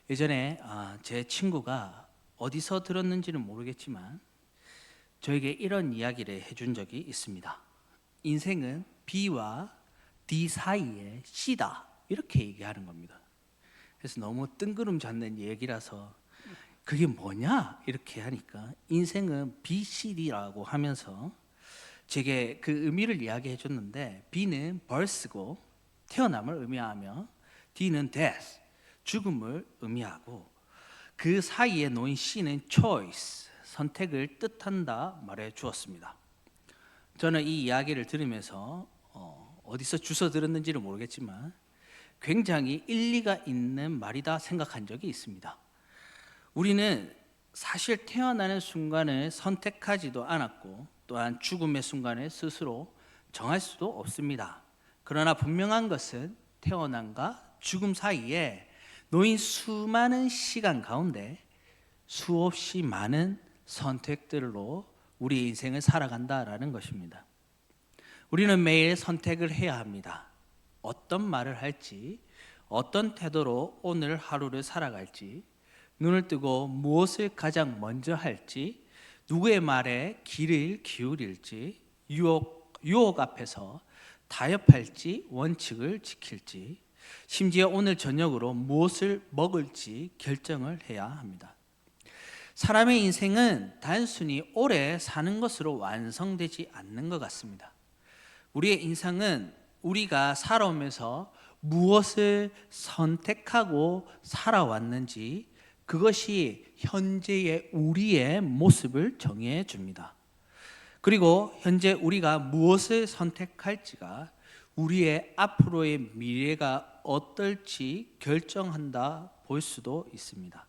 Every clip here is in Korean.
예전에 제 친구가 어디서 들었는지는 모르겠지만 저에게 이런 이야기를 해준 적이 있습니다. 인생은 B와 D 사이에 C다, 이렇게 얘기하는 겁니다. 그래서 너무 뜬구름 잡는 얘기라서 그게 뭐냐 이렇게 하니까 인생은 BCD라고 하면서 제게 그 의미를 이야기해 줬는데, B는 birth고 태어남을 의미하며, D는 death, 죽음을 의미하고, 그 사이에 놓인 C는 choice, 선택을 뜻한다 말해 주었습니다. 저는 이 이야기를 들으면서 어디서 주워 들었는지는 모르겠지만 굉장히 일리가 있는 말이다 생각한 적이 있습니다. 우리는 사실 태어나는 순간을 선택하지도 않았고, 또한 죽음의 순간을 스스로 정할 수도 없습니다. 그러나 분명한 것은 태어남과 죽음 사이에 놓인 수많은 시간 가운데 수없이 많은 선택들로 우리 인생을 살아간다라는 것입니다. 우리는 매일 선택을 해야 합니다. 어떤 말을 할지, 어떤 태도로 오늘 하루를 살아갈지, 눈을 뜨고 무엇을 가장 먼저 할지, 누구의 말에 귀를 기울일지, 유혹 앞에서 타협할지, 원칙을 지킬지, 심지어 오늘 저녁으로 무엇을 먹을지 결정을 해야 합니다. 사람의 인생은 단순히 오래 사는 것으로 완성되지 않는 것 같습니다. 우리의 인생은 우리가 살아오면서 무엇을 선택하고 살아왔는지, 그것이 현재의 우리의 모습을 정해 줍니다. 그리고 현재 우리가 무엇을 선택할지가 우리의 앞으로의 미래가 어떨지 결정한다 볼 수도 있습니다.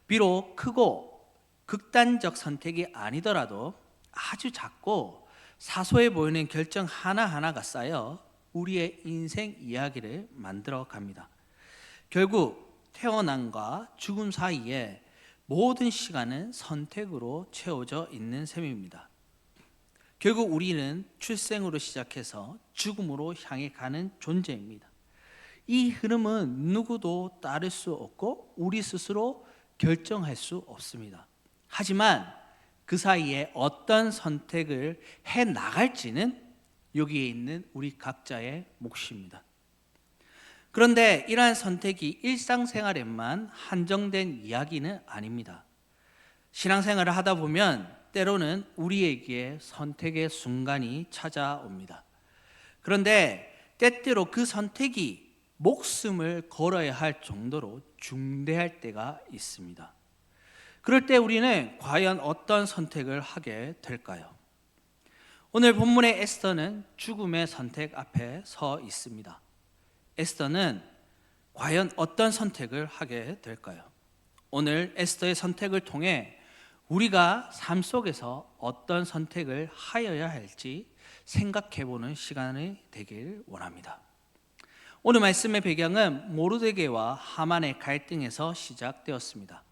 비록 크고 극단적 선택이 아니더라도 아주 작고 사소해 보이는 결정 하나하나가 쌓여 우리의 인생 이야기를 만들어 갑니다. 결국 태어남과 죽음 사이에 모든 시간은 선택으로 채워져 있는 셈입니다. 결국 우리는 출생으로 시작해서 죽음으로 향해 가는 존재입니다. 이 흐름은 누구도 따를 수 없고 우리 스스로 결정할 수 없습니다. 하지만 그 사이에 어떤 선택을 해 나갈지는 여기에 있는 우리 각자의 몫입니다. 그런데 이러한 선택이 일상생활에만 한정된 이야기는 아닙니다. 신앙생활을 하다 보면 때로는 우리에게 선택의 순간이 찾아옵니다. 그런데 때때로 그 선택이 목숨을 걸어야 할 정도로 중대할 때가 있습니다. 그럴 때 우리는 과연 어떤 선택을 하게 될까요? 오늘 본문의 에스더는 죽음의 선택 앞에 서 있습니다. 에스더는 과연 어떤 선택을 하게 될까요? 오늘 에스더의 선택을 통해 우리가 삶 속에서 어떤 선택을 하여야 할지 생각해보는 시간이 되길 원합니다. 오늘 말씀의 배경은 모르드게와 하만의 갈등에서 시작되었습니다.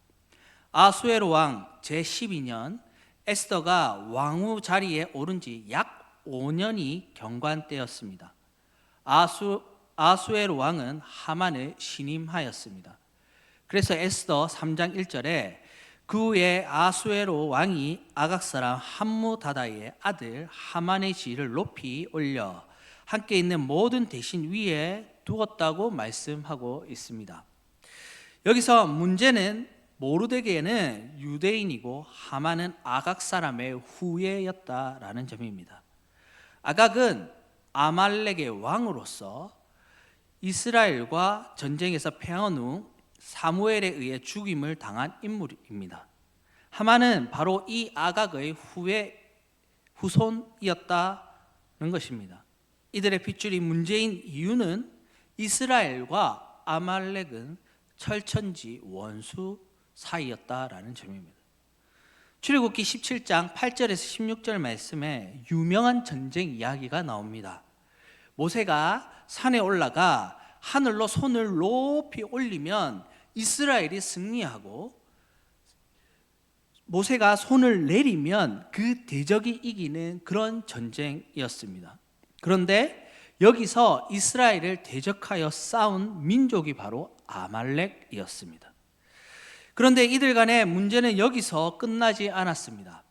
아수에로 왕 제12년, 에스더가 왕후 자리에 오른 지 약 5년이 경과한 때였습니다. 아수에로 왕은 하만을 신임하였습니다. 그래서 에스더 3장 1절에 그 후에 아수에로 왕이 아각 사람 함무다다의 아들 하만의 지위를 높이 올려 함께 있는 모든 대신 위에 두었다고 말씀하고 있습니다. 여기서 문제는 모르드게는 유대인이고 하만은 아각 사람의 후예였다라는 점입니다. 아각은 아말렉의 왕으로서 이스라엘과 전쟁에서 패한 후 사무엘에 의해 죽임을 당한 인물입니다. 하만은 바로 이 아각의 후손이었다는 것입니다. 이들의 핏줄이 문제인 이유는 이스라엘과 아말렉은 철천지 원수 사이였다라는 점입니다. 출애굽기 17장 8절에서 16절 말씀에 유명한 전쟁 이야기가 나옵니다. 모세가 산에 올라가 하늘로 손을 높이 올리면 이스라엘이 승리하고, 모세가 손을 내리면 그 대적이 이기는 그런 전쟁이었습니다. 그런데 여기서 이스라엘을 대적하여 싸운 민족이 바로 아말렉이었습니다. 그런데 이들 간의 문제는 여기서 끝나지 않았습니다.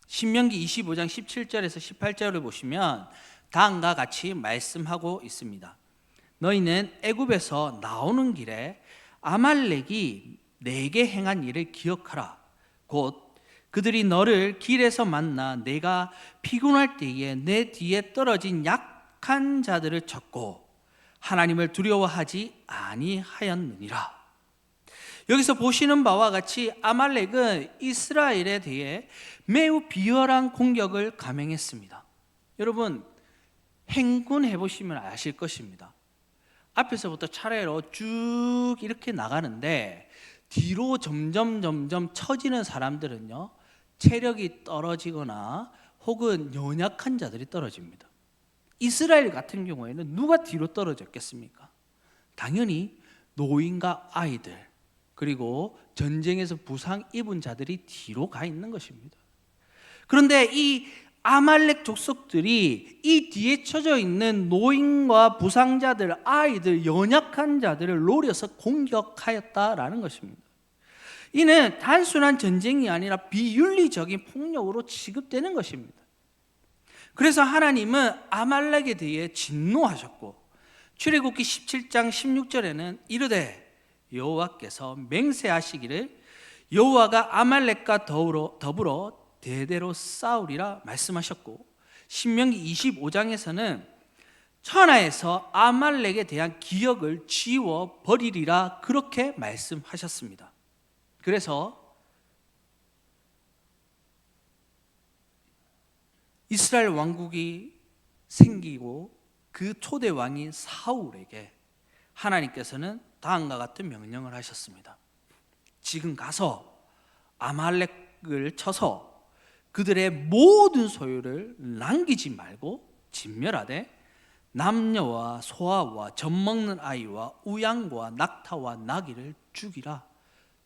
신명기 25장 17절에서 18절을 보시면 다음과 같이 말씀하고 있습니다. 너희는 애굽에서 나오는 길에 아말렉이 내게 행한 일을 기억하라. 곧 그들이 너를 길에서 만나 내가 피곤할 때에 내 뒤에 떨어진 약한 자들을 쳤고 하나님을 두려워하지 아니하였느니라. 여기서 보시는 바와 같이 아말렉은 이스라엘에 대해 매우 비열한 공격을 감행했습니다. 여러분, 행군 해보시면 아실 것입니다. 앞에서부터 차례로 쭉 이렇게 나가는데 뒤로 점점 처지는 사람들은요, 체력이 떨어지거나 혹은 연약한 자들이 떨어집니다. 이스라엘 같은 경우에는 누가 뒤로 떨어졌겠습니까? 당연히 노인과 아이들, 그리고 전쟁에서 부상 입은 자들이 뒤로 가 있는 것입니다. 그런데 이 아말렉 족속들이 이 뒤에 쳐져 있는 노인과 부상자들, 아이들, 연약한 자들을 노려서 공격하였다라는 것입니다. 이는 단순한 전쟁이 아니라 비윤리적인 폭력으로 취급되는 것입니다. 그래서 하나님은 아말렉에 대해 진노하셨고 출애굽기 17장 16절에는 이르되 여호와께서 맹세하시기를 여호와가 아말렉과 더불어 대대로 싸우리라 말씀하셨고 신명기 25장에서는 천하에서 아말렉에 대한 기억을 지워 버리리라 그렇게 말씀하셨습니다. 그래서 이스라엘 왕국이 생기고 그 초대 왕인 사울에게 하나님께서는 다음과 같은 명령을 하셨습니다. 지금 가서 아말렉을 쳐서 그들의 모든 소유를 남기지 말고 진멸하되 남녀와 소아와 젖먹는 아이와 우양과 낙타와 나귀를 죽이라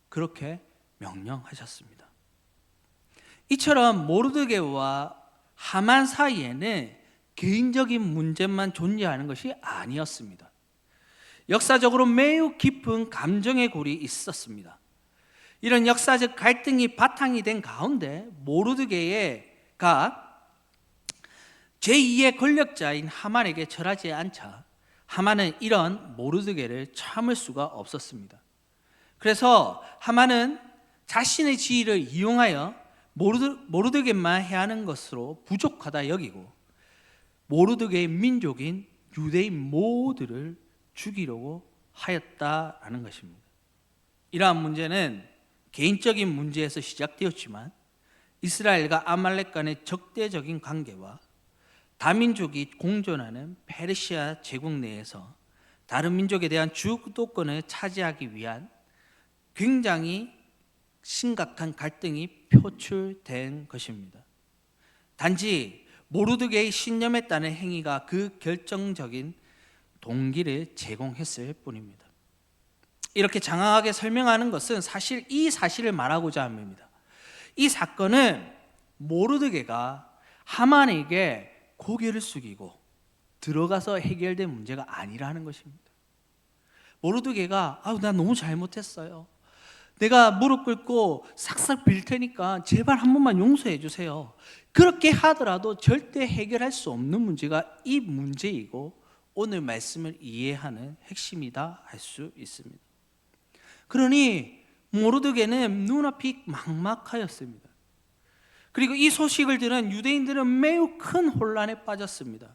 그렇게 명령하셨습니다. 이처럼 모르드게와 하만 사이에는 개인적인 문제만 존재하는 것이 아니었습니다. 역사적으로 매우 깊은 감정의 골이 있었습니다. 이런 역사적 갈등이 바탕이 된 가운데 모르드게가 제2의 권력자인 하만에게 절하지 않자 하만은 이런 모르드게를 참을 수가 없었습니다. 그래서 하만은 자신의 지위를 이용하여 모르드게만 해야 하는 것으로 부족하다 여기고 모르드게의 민족인 유대인 모두를 죽이려고 하였다라는 것입니다. 이러한 문제는 개인적인 문제에서 시작되었지만 이스라엘과 아말렉 간의 적대적인 관계와 다민족이 공존하는 페르시아 제국 내에서 다른 민족에 대한 주도권을 차지하기 위한 굉장히 심각한 갈등이 표출된 것입니다. 단지 모르드게의 신념했다는 행위가 그 결정적인 동기를 제공했을 뿐입니다. 이렇게 장황하게 설명하는 것은 사실 이 사실을 말하고자 합니다. 이 사건은 모르드게가 하만에게 고개를 숙이고 들어가서 해결된 문제가 아니라는 것입니다. 모르드게가 나 너무 잘못했어요. 내가 무릎 꿇고 싹싹 빌 테니까 제발 한 번만 용서해 주세요. 그렇게 하더라도 절대 해결할 수 없는 문제가 이 문제이고 오늘 말씀을 이해하는 핵심이다 할 수 있습니다. 그러니 모르드게는 눈앞이 막막하였습니다. 그리고 이 소식을 들은 유대인들은 매우 큰 혼란에 빠졌습니다.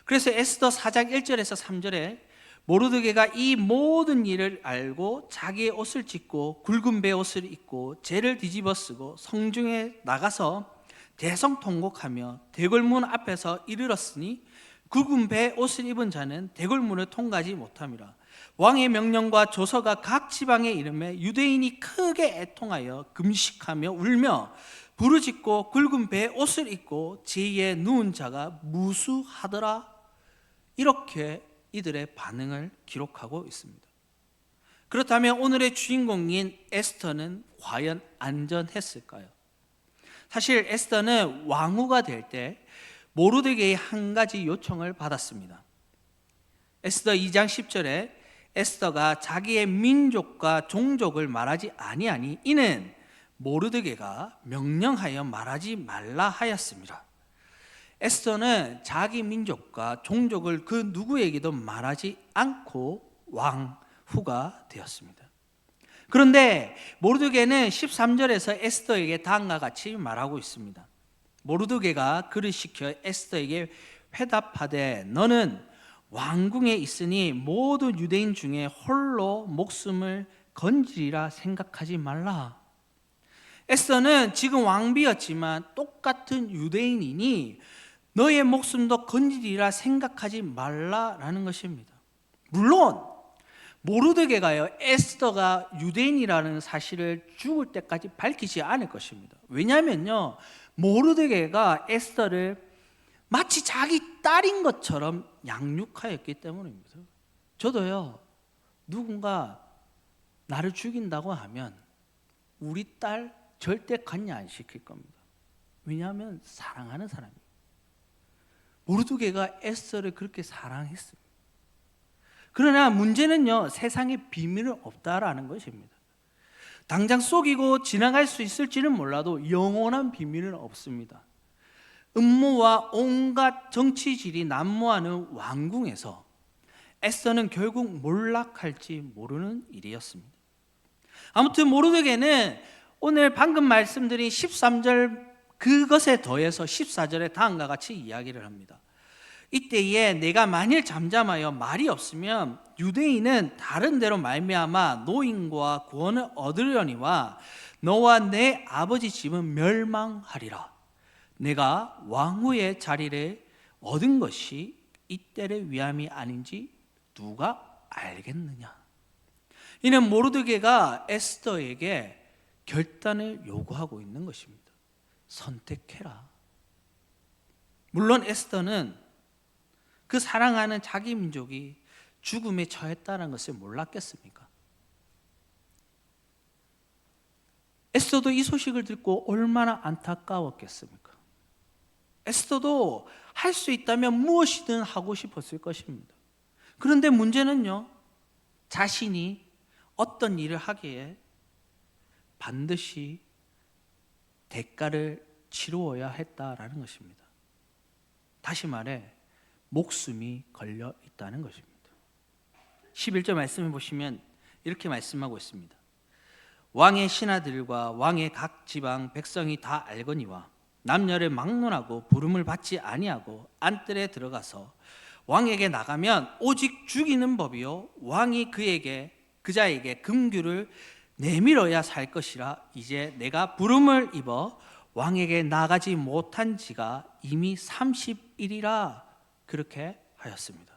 그래서 에스더 4장 1절에서 3절에 모르드게가 이 모든 일을 알고 자기의 옷을 찢고 굵은 베옷을 입고 재를 뒤집어 쓰고 성중에 나가서 대성통곡하며 대궐문 앞에서 이르렀으니 굵은 베옷을 입은 자는 대궐문을 통과하지 못함이라. 왕의 명령과 조서가 각 지방에 이르매 유대인이 크게 애통하여 금식하며 울며 부르짖고 굵은 베옷을 입고 제2에 누운 자가 무수하더라. 이렇게 이들의 반응을 기록하고 있습니다. 그렇다면 오늘의 주인공인 에스더는 과연 안전했을까요? 사실 에스더는 왕후가 될 때 모르드게의 한 가지 요청을 받았습니다. 에스더 2장 10절에 에스더가 자기의 민족과 종족을 말하지 아니하니 이는 모르드게가 명령하여 말하지 말라 하였습니다. 에스더는 자기 민족과 종족을 그 누구에게도 말하지 않고 왕후가 되었습니다. 그런데 모르드게는 13절에서 에스더에게 다음과 같이 말하고 있습니다. 모르드게가 그를 시켜 에스더에게 회답하되 너는 왕궁에 있으니 모든 유대인 중에 홀로 목숨을 건지리라 생각하지 말라. 에스더는 지금 왕비였지만 똑같은 유대인이니 너의 목숨도 건지리라 생각하지 말라라는 것입니다. 물론 모르드게가요, 에스더가 유대인이라는 사실을 죽을 때까지 밝히지 않을 것입니다. 왜냐하면요, 모르드게가 에스더를 마치 자기 딸인 것처럼 양육하였기 때문입니다. 저도요, 누군가 나를 죽인다고 하면 우리 딸 절대 관여 안 시킬 겁니다. 왜냐하면 사랑하는 사람이에요. 모르드게가 에스더를 그렇게 사랑했습니다. 그러나 문제는요, 세상에 비밀은 없다라는 것입니다. 당장 속이고 지나갈 수 있을지는 몰라도 영원한 비밀은 없습니다. 음모와 온갖 정치질이 난무하는 왕궁에서 에스더는 결국 몰락할지 모르는 일이었습니다. 아무튼 모르드게는 오늘 방금 말씀드린 13절 그것에 더해서 14절에 다음과 같이 이야기를 합니다. 이때에 내가 만일 잠잠하여 말이 없으면 유대인은 다른 데로 말미암아 노임과 구원을 얻으려니와 너와 내 아버지 집은 멸망하리라. 내가 왕후의 자리를 얻은 것이 이때를 위함이 아닌지 누가 알겠느냐. 이는 모르드게가 에스더에게 결단을 요구하고 있는 것입니다. 선택해라. 물론 에스더는 그 사랑하는 자기 민족이 죽음에 처했다는 것을 몰랐겠습니까? 에스더도 이 소식을 듣고 얼마나 안타까웠겠습니까? 에스더도 할 수 있다면 무엇이든 하고 싶었을 것입니다. 그런데 문제는요, 자신이 어떤 일을 하기에 반드시 대가를 치루어야 했다라는 것입니다. 다시 말해 목숨이 걸려 있다는 것입니다. 11절 말씀을 보시면 이렇게 말씀하고 있습니다. 왕의 신하들과 왕의 각 지방 백성이 다 알거니와 남녀를 막론하고 부름을 받지 아니하고 안뜰에 들어가서 왕에게 나가면 오직 죽이는 법이요 왕이 그 자에게 금규를 내밀어야 살 것이라. 이제 내가 부름을 입어 왕에게 나가지 못한 지가 이미 30일이라 그렇게 하였습니다.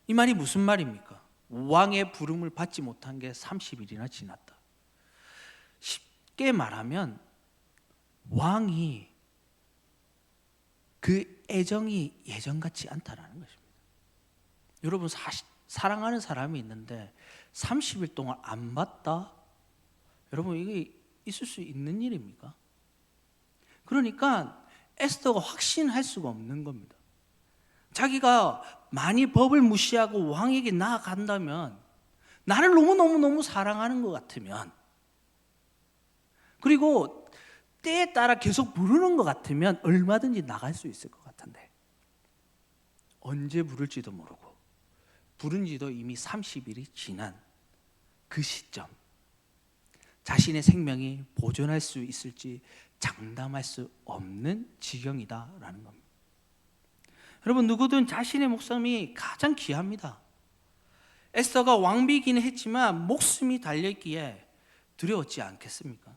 이 말이 무슨 말입니까? 왕의 부름을 받지 못한 게 30일이나 지났다. 쉽게 말하면 왕이 그 애정이 예전 같지 않다라는 것입니다. 여러분 사랑하는 사람이 있는데 30일 동안 안 봤다? 여러분 이게 있을 수 있는 일입니까? 그러니까 에스더가 확신할 수가 없는 겁니다. 자기가 많이 법을 무시하고 왕에게 나아간다면, 나를 너무너무 사랑하는 것 같으면, 그리고 때에 따라 계속 부르는 것 같으면 얼마든지 나갈 수 있을 것 같은데 언제 부를지도 모르고 부른 지도 이미 30일이 지난 그 시점, 자신의 생명이 보존할 수 있을지 장담할 수 없는 지경이다라는 겁니다. 여러분, 누구든 자신의 목숨이 가장 귀합니다. 에스더가 왕비이기는 했지만 목숨이 달려있기에 두려웠지 않겠습니까?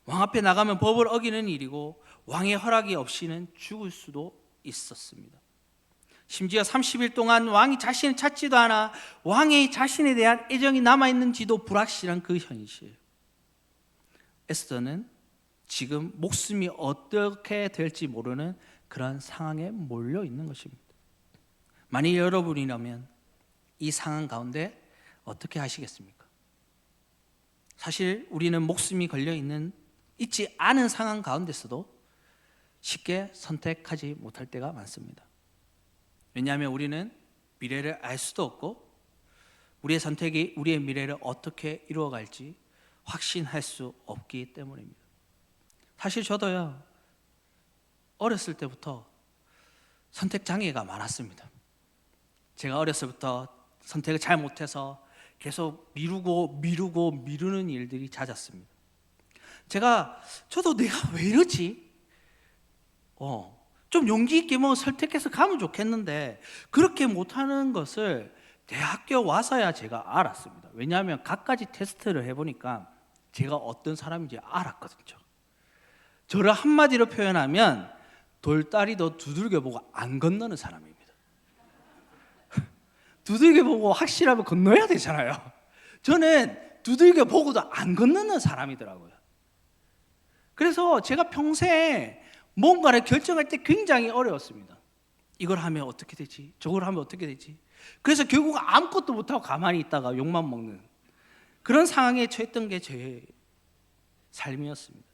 왕 앞에 나가면 법을 어기는 일이고 왕의 허락이 없이는 죽을 수도 있었습니다. 심지어 30일 동안 왕이 자신을 찾지도 않아 왕의 자신에 대한 애정이 남아있는지도 불확실한 그 현실. 에스더는 지금 목숨이 어떻게 될지 모르는 그런 상황에 몰려 있는 것입니다. 만일 여러분이라면 이 상황 가운데 어떻게 하시겠습니까? 사실 우리는 목숨이 걸려 있지 않은 상황 가운데서도 쉽게 선택하지 못할 때가 많습니다. 왜냐하면 우리는 미래를 알 수도 없고 우리의 선택이 우리의 미래를 어떻게 이루어갈지 확신할 수 없기 때문입니다. 사실 저도요, 어렸을 때부터 선택 장애가 많았습니다. 제가 어렸을 때부터 선택을 잘 못해서 계속 미루는 일들이 잦았습니다. 저도 내가 왜 이러지? 좀 용기 있게 선택해서 가면 좋겠는데 그렇게 못하는 것을 대학교 와서야 제가 알았습니다. 왜냐하면 갖가지 테스트를 해보니까 제가 어떤 사람인지 알았거든요. 저를 한마디로 표현하면 돌다리도 두들겨보고 안 건너는 사람입니다. 두들겨보고 확실하면 건너야 되잖아요. 저는 두들겨보고도 안 건너는 사람이더라고요. 그래서 제가 평생 뭔가를 결정할 때 굉장히 어려웠습니다. 이걸 하면 어떻게 되지? 저걸 하면 어떻게 되지? 그래서 결국 아무것도 못하고 가만히 있다가 욕만 먹는 그런 상황에 처했던 게 제 삶이었습니다.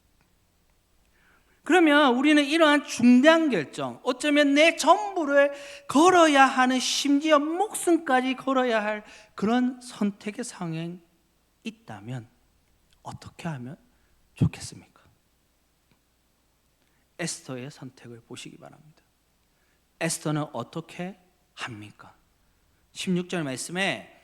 그러면 우리는 이러한 중대한 결정, 어쩌면 내 전부를 걸어야 하는, 심지어 목숨까지 걸어야 할 그런 선택의 상황에 있다면 어떻게 하면 좋겠습니까? 에스더의 선택을 보시기 바랍니다. 에스더는 어떻게 합니까? 16절 말씀에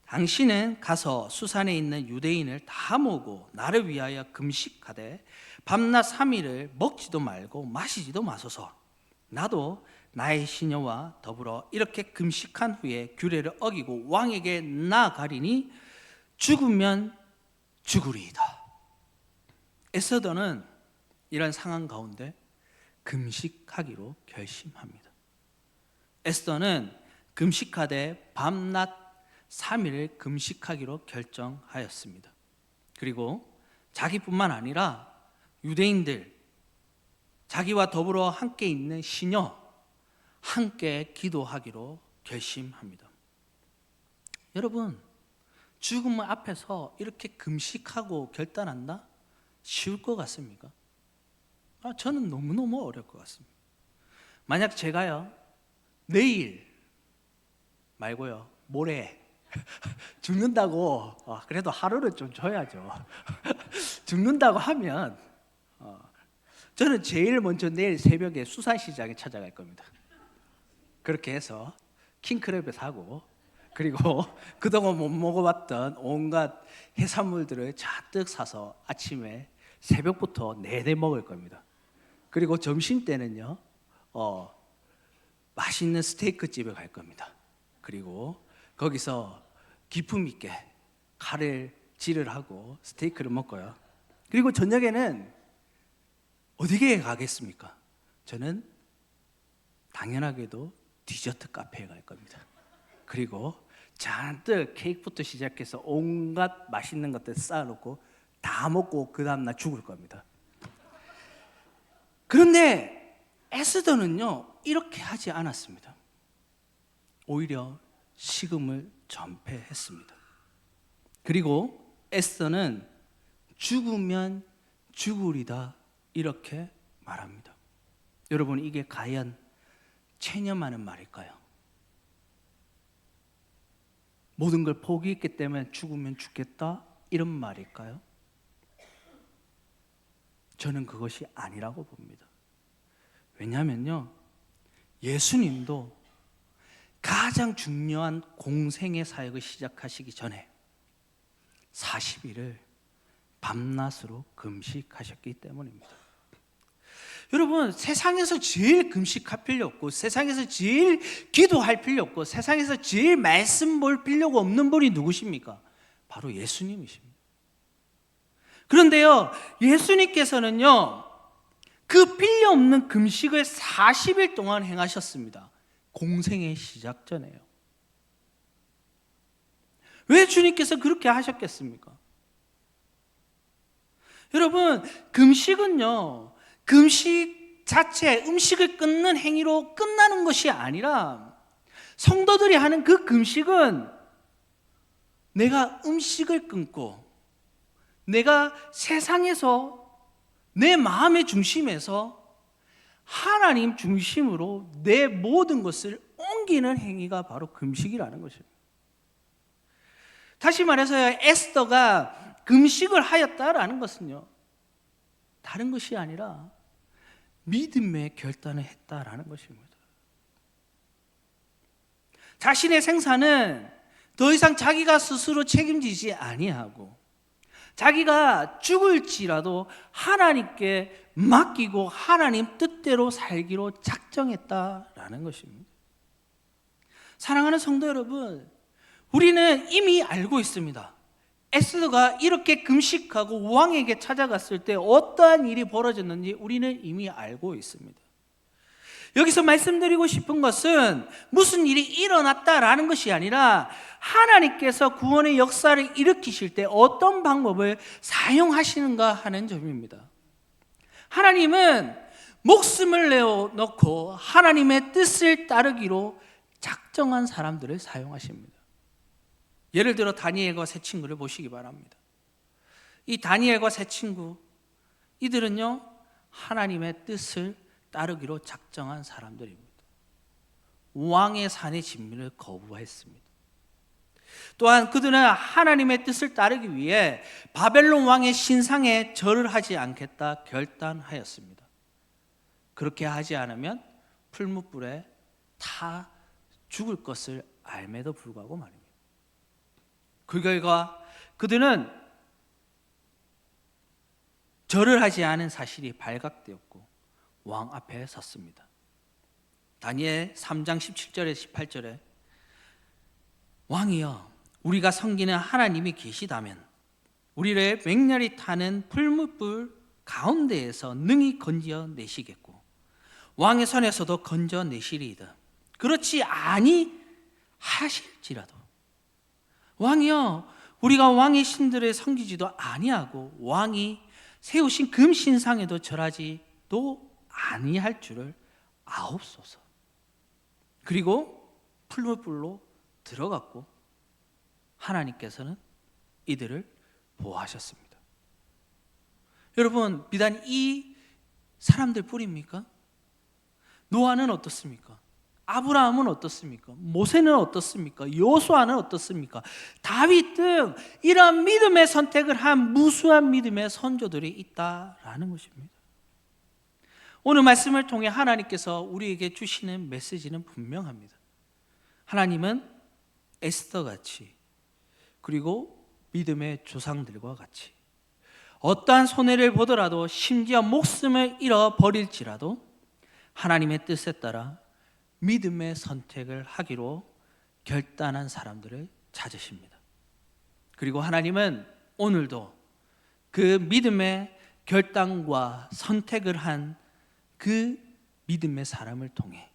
당신은 가서 수산에 있는 유대인을 다 모으고 나를 위하여 금식하되 밤낮 3일을 먹지도 말고 마시지도 마소서. 나도 나의 시녀와 더불어 이렇게 금식한 후에 규례를 어기고 왕에게 나아가리니 죽으면 죽으리이다. 에스더는 이런 상황 가운데 금식하기로 결심합니다. 에스더는 금식하되 밤낮 3일을 금식하기로 결정하였습니다. 그리고 자기뿐만 아니라 유대인들, 자기와 더불어 함께 있는 시녀, 함께 기도하기로 결심합니다. 여러분, 죽음 앞에서 이렇게 금식하고 결단한다? 쉬울 것 같습니까? 저는 너무너무 어려울 것 같습니다. 만약 제가요, 내일 말고요, 모레 죽는다고, 그래도 하루를 좀 줘야죠. 죽는다고 하면 저는 제일 먼저 내일 새벽에 수산시장에 찾아갈 겁니다. 그렇게 해서 킹크랩을 사고, 그리고 그동안 못 먹어봤던 온갖 해산물들을 잔뜩 사서 아침에 새벽부터 내내 먹을 겁니다. 그리고 점심 때는요, 맛있는 스테이크 집에 갈 겁니다. 그리고 거기서 기품 있게 칼질을 하고 스테이크를 먹고요. 그리고 저녁에는 어디에 가겠습니까? 저는 당연하게도 디저트 카페에 갈 겁니다. 그리고 잔뜩 케이크부터 시작해서 온갖 맛있는 것들 쌓아놓고 다 먹고 그 다음날 죽을 겁니다. 그런데 에스더는요, 이렇게 하지 않았습니다. 오히려 식음을 전폐했습니다. 그리고 에스더는 죽으면 죽으리다 이렇게 말합니다. 여러분, 이게 과연 체념하는 말일까요? 모든 걸 포기했기 때문에 죽으면 죽겠다 이런 말일까요? 저는 그것이 아니라고 봅니다. 왜냐하면요, 예수님도 가장 중요한 공생의 사역을 시작하시기 전에 40일을 밤낮으로 금식하셨기 때문입니다. 여러분, 세상에서 제일 금식할 필요 없고, 세상에서 제일 기도할 필요 없고, 세상에서 제일 말씀 볼 필요가 없는 분이 누구십니까? 바로 예수님이십니다. 그런데요, 예수님께서는요, 그 필요 없는 금식을 40일 동안 행하셨습니다. 공생의 시작 전에요. 왜 주님께서 그렇게 하셨겠습니까? 여러분, 금식은요, 금식 자체, 음식을 끊는 행위로 끝나는 것이 아니라 성도들이 하는 그 금식은 내가 음식을 끊고 내가 세상에서 내 마음의 중심에서 하나님 중심으로 내 모든 것을 옮기는 행위가 바로 금식이라는 것입니다. 다시 말해서 에스더가 금식을 하였다라는 것은요, 다른 것이 아니라 믿음의 결단을 했다라는 것입니다. 자신의 생사는 더 이상 자기가 스스로 책임지지 아니하고 자기가 죽을지라도 하나님께 맡기고 하나님 뜻대로 살기로 작정했다라는 것입니다. 사랑하는 성도 여러분, 우리는 이미 알고 있습니다. 에스더가 이렇게 금식하고 왕에게 찾아갔을 때 어떠한 일이 벌어졌는지 우리는 이미 알고 있습니다. 여기서 말씀드리고 싶은 것은 무슨 일이 일어났다라는 것이 아니라 하나님께서 구원의 역사를 일으키실 때 어떤 방법을 사용하시는가 하는 점입니다. 하나님은 목숨을 내어놓고 하나님의 뜻을 따르기로 작정한 사람들을 사용하십니다. 예를 들어 다니엘과 세 친구를 보시기 바랍니다. 이 다니엘과 세 친구, 이들은요 하나님의 뜻을 따르기로 작정한 사람들입니다. 왕의 산의 진미를 거부했습니다. 또한 그들은 하나님의 뜻을 따르기 위해 바벨론 왕의 신상에 절을 하지 않겠다 결단하였습니다. 그렇게 하지 않으면 풀무불에 타 죽을 것을 알매도 불구하고 말입니다. 그 결과 그들은 절을 하지 않은 사실이 발각되었고 왕 앞에 섰습니다. 다니엘 3장 17절에 18절에 왕이여, 우리가 섬기는 하나님이 계시다면 우리를 맹렬히 타는 풀무불 가운데에서 능히 건져내시겠고 왕의 손에서도 건져내시리이다. 그렇지 아니하실지라도 왕이여, 우리가 왕의 신들을 섬기지도 아니하고 왕이 세우신 금신상에도 절하지도 아니할 줄을 아옵소서. 그리고 풀무불로 들어갔고 하나님께서는 이들을 보호하셨습니다. 여러분, 비단 이 사람들 뿐입니까? 노아는 어떻습니까? 아브라함은 어떻습니까? 모세는 어떻습니까? 여호수아는 어떻습니까? 다윗 등 이러한 믿음의 선택을 한 무수한 믿음의 선조들이 있다라는 것입니다. 오늘 말씀을 통해 하나님께서 우리에게 주시는 메시지는 분명합니다. 하나님은 에스더같이, 그리고 믿음의 조상들과 같이 어떠한 손해를 보더라도, 심지어 목숨을 잃어버릴지라도 하나님의 뜻에 따라 믿음의 선택을 하기로 결단한 사람들을 찾으십니다. 그리고 하나님은 오늘도 그 믿음의 결단과 선택을 한 그 믿음의 사람을 통해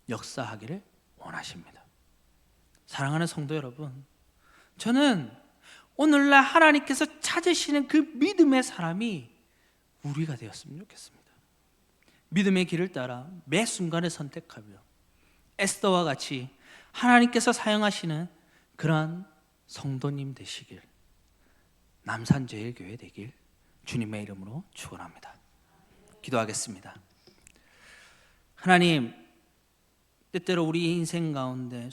역사하기를 원하십니다. 사랑하는 성도 여러분, 저는 오늘날 하나님께서 찾으시는 그 믿음의 사람이 우리가 되었으면 좋겠습니다. 믿음의 길을 따라 매 순간을 선택하며 에스더와 같이 하나님께서 사용하시는 그러한 성도님 되시길, 남산제일교회 되길 주님의 이름으로 축원합니다. 기도하겠습니다. 하나님, 때때로 우리 인생 가운데